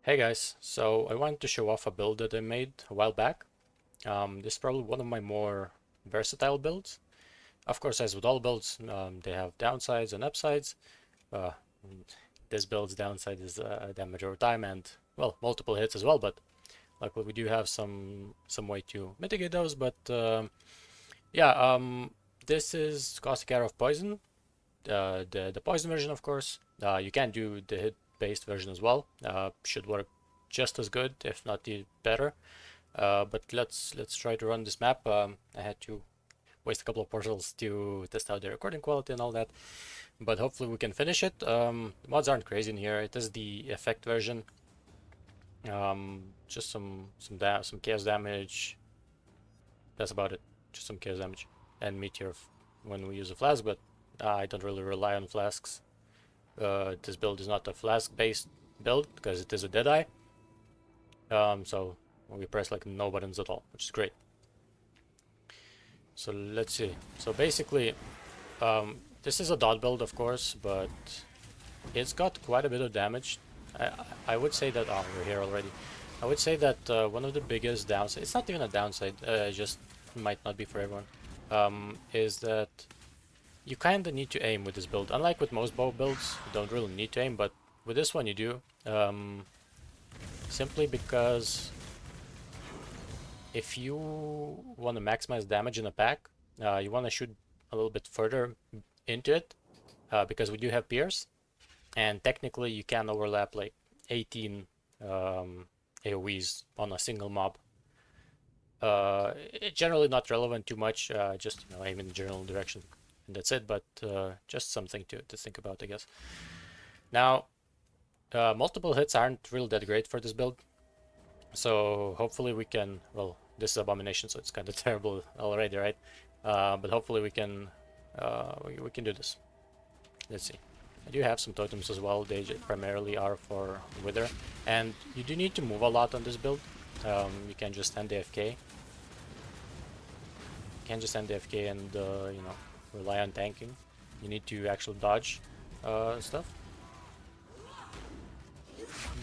Hey guys, so I wanted to show off a build that I made a while back. This is probably one of my more versatile builds. Of course, as with all builds, they have downsides and upsides. Uh, this build's downside is damage over time and, well, multiple hits as well, but luckily we do have some way to mitigate those. But yeah, this is Caustic Arrow of Poison, the poison version, of course. You can do the hit-based version as well. Should work just as good, if not better. But let's try to run this map. I had to waste a couple of portals to test out the recording quality and all that, but hopefully we can finish it. The mods aren't crazy in here. It is the effect version. Just some chaos damage. That's about it. Just some chaos damage and meteor when we use a flask, but I don't really rely on flasks. This build is not a flask-based build because it is a Deadeye. So we press like no buttons at all, which is great. So let's see. So basically, this is a dot build, of course, but it's got quite a bit of damage. I would say that, oh, we're here already. I would say that one of the biggest downsides, it's not even a downside, just might not be for everyone, is that you kind of need to aim with this build. Unlike with most bow builds, you don't really need to aim, but with this one you do. Simply because if you want to maximize damage in a pack, you want to shoot a little bit further into it, because we do have pierce, and technically you can overlap like 18 AoEs on a single mob. Generally not relevant too much, just aim in the general direction. And that's it, but just something to think about, I guess. Now, multiple hits aren't really that great for this build, so hopefully we can, well, this is Abomination, so it's kind of terrible already, right? But hopefully we can do this. Let's see. I do have some totems as well. They primarily are for Wither, and you do need to move a lot on this build. You can just stand AFK. You can't just stand AFK and rely on tanking. You need to actually dodge stuff.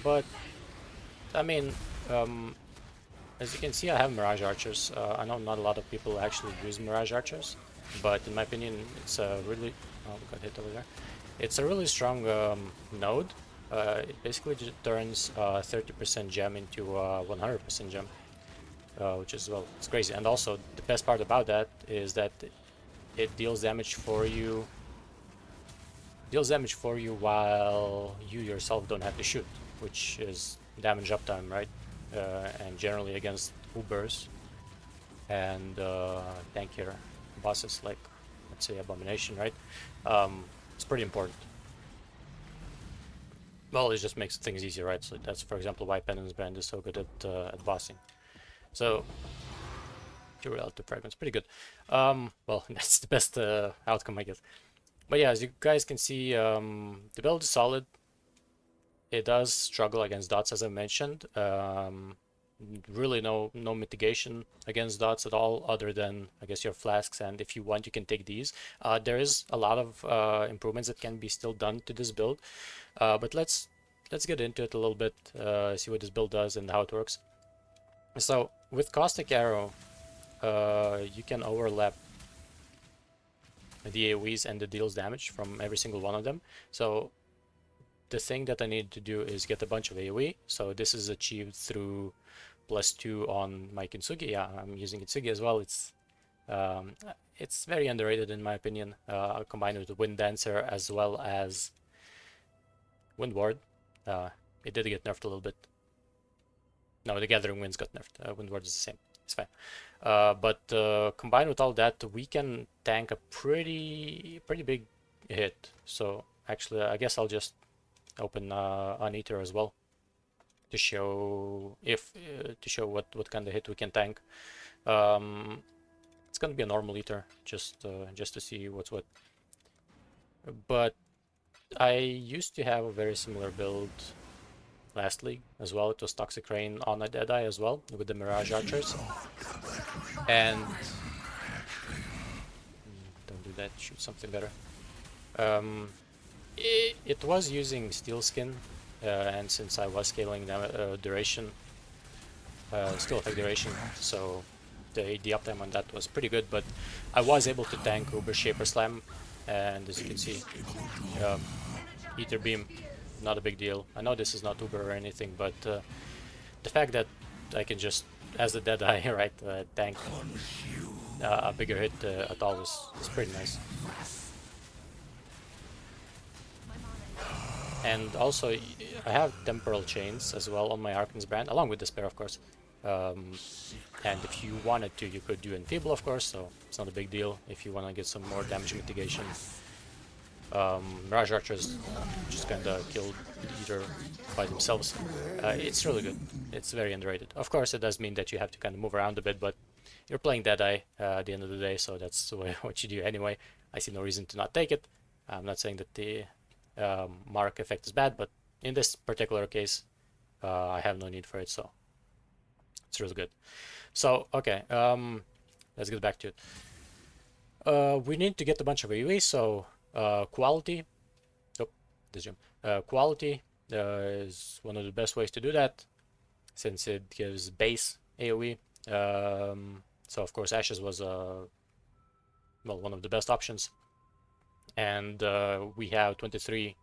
But I mean, as you can see, I have mirage archers. I know not a lot of people actually use mirage archers, but in my opinion, it's a really, oh, we got hit over there. It's a really strong node. It basically just turns 30% gem into 100% gem, which is, well, it's crazy. And also, the best part about that is that it deals damage for you. While you yourself don't have to shoot, which is damage uptime, right? And generally against Ubers and tankier bosses like, let's say, Abomination, right? It's pretty important. Well, it just makes things easier, right? So that's, for example, why Penance Brand is so good at bossing. So, two relative fragments, pretty good. Well, that's the best outcome, I guess. But yeah, as you guys can see, the build is solid. It does struggle against dots, as I mentioned. Really no mitigation against dots at all, other than, I guess, your flasks, and if you want you can take these. There is a lot of improvements that can be still done to this build, but let's get into it a little bit, see what this build does and how it works. So with Caustic Arrow, you can overlap the AoEs and the deals damage from every single one of them. So the thing that I need to do is get a bunch of AoE. So this is achieved through +2 on my Kintsugi. Yeah, I'm using Kintsugi as well. It's very underrated in my opinion. Combined with the Wind Dancer as well as Wind Ward. It did get nerfed a little bit. No, the Gathering Winds got nerfed. Wind Ward is the same. It's fine. But combined with all that, we can tank a pretty big hit. So actually, I guess I'll just open an Eater as well to show what kind of hit we can tank. It's gonna be a normal Eater, just to see what's what. But I used to have a very similar build last league as well. It was Toxic Rain on a Deadeye as well with the Mirage Archers. And don't do that, shoot something better. It was using Steel Skin and since I was scaling duration, skill effect duration, so the uptime on that was pretty good, but I was able to tank Uber Shaper Slam, and as you can see, um, Ether Beam, not a big deal. I know this is not Uber or anything, but the fact that I can just, as a Deadeye, right, tank a bigger hit at all is pretty nice. And also, I have Temporal Chains as well on my Arcan's brand, along with Despair, of course. And if you wanted to, you could do Enfeeble, of course, so it's not a big deal if you want to get some more damage mitigation. Mirage Archers just kind of killed either by themselves. It's really good. It's very underrated. Of course, it does mean that you have to kind of move around a bit, but you're playing Deadeye at the end of the day, so that's what you do anyway. I see no reason to not take it. I'm not saying that the mark effect is bad, but in this particular case, I have no need for it, so it's really good. So, okay, let's get back to it. We need to get a bunch of AoE, so quality. Oh, this gem. Quality is one of the best ways to do that, since it gives base AoE. So of course, Ashes was well, one of the best options, and we have 23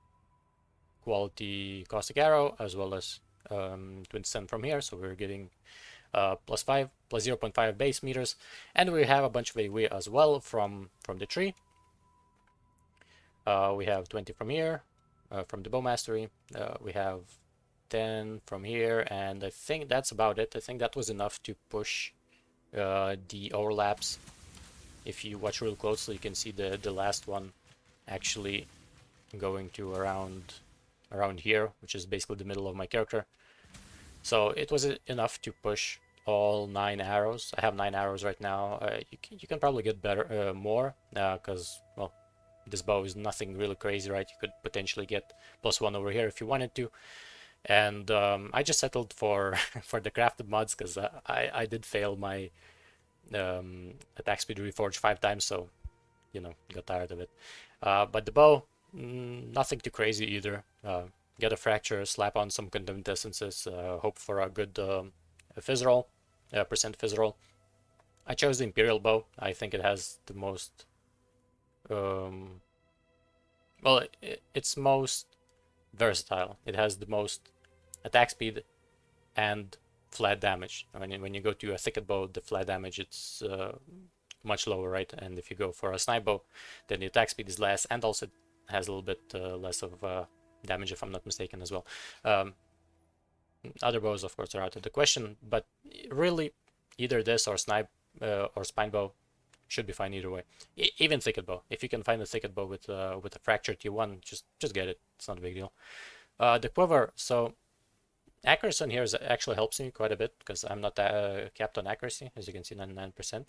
quality Caustic Arrow as well as 27 from here, so we're getting +5, plus 0.5 base meters, and we have a bunch of AoE as well from the tree. We have 20 from here, from the Bow Mastery. We have 10 from here, and I think that's about it. I think that was enough to push the overlaps. If you watch real closely, you can see the last one actually going to around here, which is basically the middle of my character. So it was enough to push all 9 arrows. I have 9 arrows right now. You can probably get better, more, because well, this bow is nothing really crazy, right? You could potentially get +1 over here if you wanted to. And I just settled for for the crafted mods because I did fail my attack speed reforged 5 times, so you know, got tired of it. But the bow, nothing too crazy either. Get a fracture, slap on some condemned essences, hope for a good fizz roll, percent fizz roll. I chose the Imperial bow. I think it has the most well, it's most versatile. It has the most attack speed and flat damage. I mean, when you go to a thicket bow, the flat damage it's much lower, right? And if you go for a snipe bow, then the attack speed is less, and also it has a little bit less of damage, if I'm not mistaken, as well. Other bows, of course, are out of the question, but really, either this or snipe or spine bow should be fine either way. Even thicket bow. If you can find a thicket bow with a fractured T1, just get it. It's not a big deal. The quiver. So accuracy on here actually helps me quite a bit because I'm not capped on accuracy, as you can see, 99%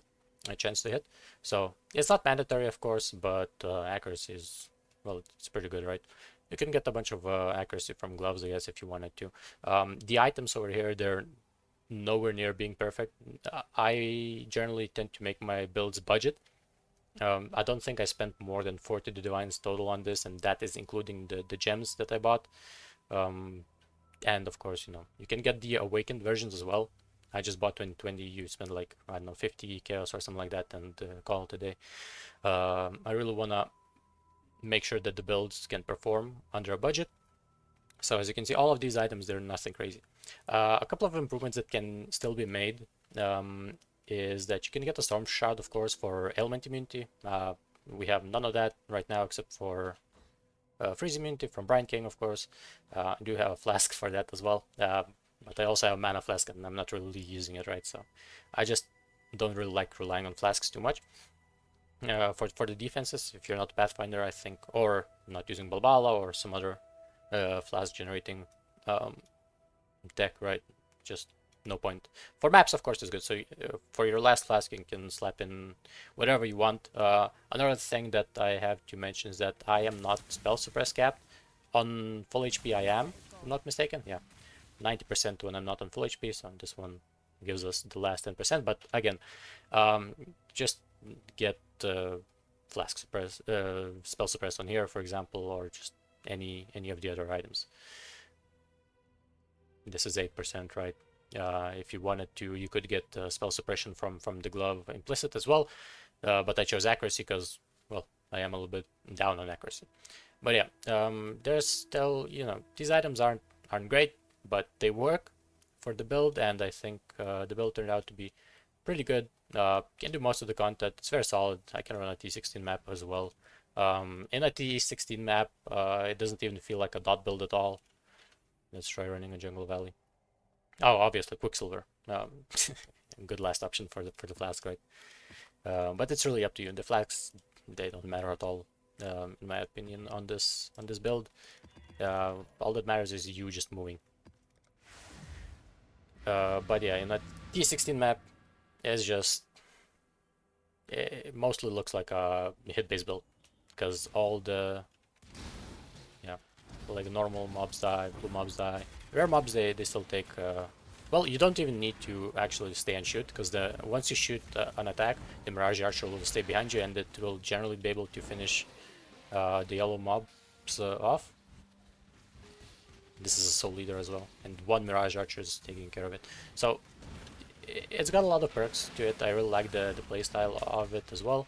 a chance to hit. So it's not mandatory, of course, but accuracy is, well, it's pretty good, right? You can get a bunch of accuracy from gloves, I guess, if you wanted to. The items over here, they're nowhere near being perfect. I generally tend to make my builds budget. I don't think I spent more than 40 divines total on this, and that is including the gems that I bought. And of course, you know, you can get the awakened versions as well. I just bought 2020. You spend like, I don't know, 50 chaos or something like that, and call it a day. I really wanna make sure that the builds can perform under a budget. So as you can see, all of these items, they're nothing crazy. A couple of improvements that can still be made is that you can get a stormshroud, of course, for ailment immunity. We have none of that right now except for freeze immunity from Brian King, of course. I do have a flask for that as well, but I also have a mana flask and I'm not really using it, right? So I just don't really like relying on flasks too much. For the defenses, if you're not Pathfinder, I think, or not using Balbala or some other flask generating deck, right? Just no point. For maps, of course, is good. So for your last flask, you can slap in whatever you want. Another thing that I have to mention is that I am not spell suppress capped. On full HP I am, if I'm not mistaken. Yeah, 90% when I'm not on full HP, so this one gives us the last 10%. But again, just get flask suppress, spell suppress on here, for example, or just any of the other items. This is 8%, right? If you wanted to, you could get spell suppression from the glove implicit as well, but I chose accuracy because, well, I am a little bit down on accuracy. But yeah, there's still, you know, these items aren't great, but they work for the build, and I think the build turned out to be pretty good. Can do most of the content. It's very solid. I can run a T16 map as well. In a T16 map, it doesn't even feel like a dot build at all. Let's try running a Jungle Valley. Oh, obviously Quicksilver. Good last option for the flask, right? But it's really up to you. The flasks, they don't matter at all, in my opinion, on this build. All that matters is you just moving. But yeah, in a T16 map, it's just, it mostly looks like a hit-based build, because all the, yeah, like normal mobs die, blue mobs die. Rare mobs, they still take, well, you don't even need to actually stay and shoot, because once you shoot an attack, the Mirage Archer will stay behind you, and it will generally be able to finish the yellow mobs off. This is a soul leader as well, and one Mirage Archer is taking care of it. So it's got a lot of perks to it. I really like the playstyle of it as well.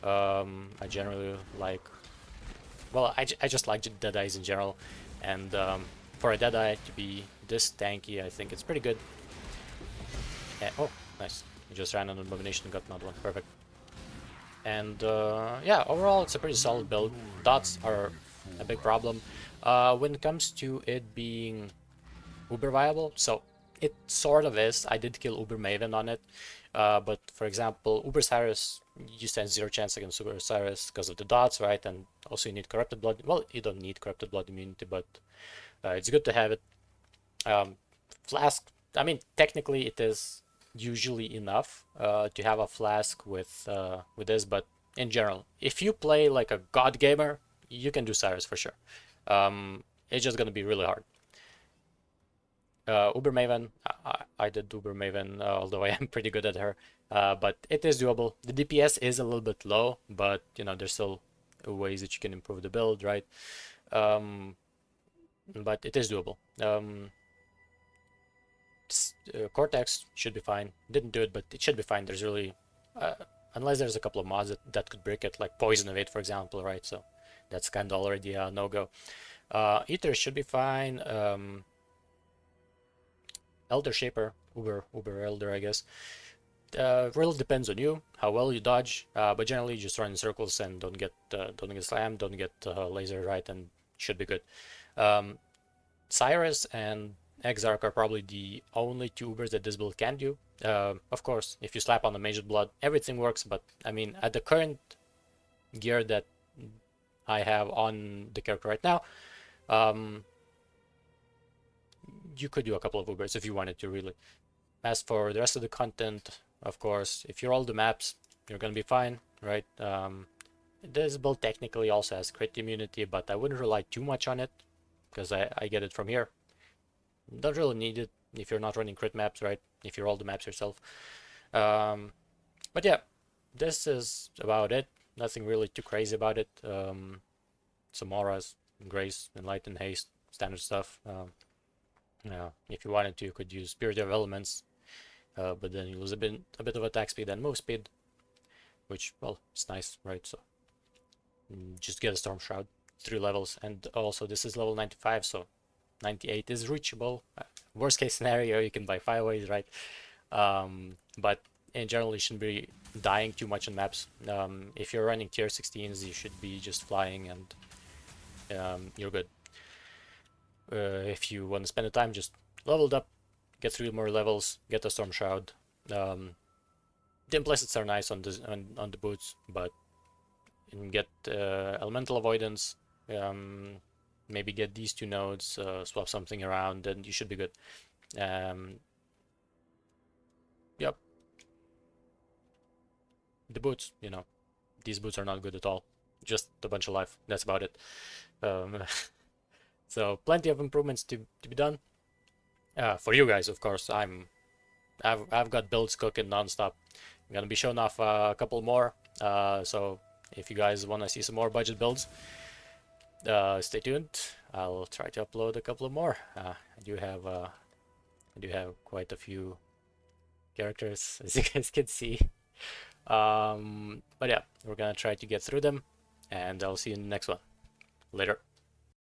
I generally like, well, I just like Deadeyes in general, and for a Deadeye to be this tanky, I think it's pretty good. Oh, nice. I just ran on Abomination and got another one. Perfect. And yeah, overall it's a pretty solid build. Dots are a big problem when it comes to it being uber viable. So it sort of is. I did kill Uber Maven on it, but for example, Uber Cyrus, you stand 0 chance against Uber Cyrus because of the dots, right? And also you need Corrupted Blood. Well, you don't need Corrupted Blood immunity, but it's good to have it. Flask, I mean, technically it is usually enough to have a flask with this, but in general, if you play like a god gamer, you can do Cyrus for sure. It's just gonna be really hard. Uber Maven, I did Uber Maven, although I am pretty good at her, but it is doable. The DPS is a little bit low, but you know, there's still ways that you can improve the build, right? But it is doable. Cortex should be fine. Didn't do it, but it should be fine. There's really, unless there's a couple of mods that could break it, like Poison Evade, for example, right? So that's kind of already a no-go. Ether should be fine. Elder Shaper, Uber Elder, I guess. Really depends on you, how well you dodge, but generally just run in circles and don't get slammed, don't get laser, right, and should be good. Cyrus and Exarch are probably the only two Ubers that this build can do. Of course, if you slap on the Mage of Blood, everything works, but I mean, at the current gear that I have on the character right now, you could do a couple of Ubers if you wanted to, really. As for the rest of the content, of course, if you roll the maps, you're gonna be fine, right? This build technically also has crit immunity, but I wouldn't rely too much on it, because I get it from here. Don't really need it if you're not running crit maps, right? If you roll the maps yourself. But yeah, this is about it. Nothing really too crazy about it. Some auras, grace, enlighten, haste, standard stuff. If you wanted to, you could use Spirit of Elements, but then you lose a bit of attack speed and move speed, which, well, it's nice, right? So just get a Stormshroud, 3 levels, and also this is level 95, so 98 is reachable. Worst case scenario, you can buy 5 ways, right? But in general, you shouldn't be dying too much on maps. If you're running tier 16s, you should be just flying and you're good. If you want to spend the time, just leveled up, get 3 more levels, get a Stormshroud. The implicits are nice on the boots, but you can get elemental avoidance. Maybe get these 2 nodes, swap something around, and you should be good. Yep. The boots, you know, these boots are not good at all. Just a bunch of life. That's about it. So plenty of improvements to be done. For you guys, of course. I've got builds cooking nonstop. I'm gonna be showing off a couple more. So if you guys want to see some more budget builds, stay tuned. I'll try to upload a couple of more. I do have I do have quite a few characters, as you guys can see. But yeah, we're gonna try to get through them, and I'll see you in the next one. Later.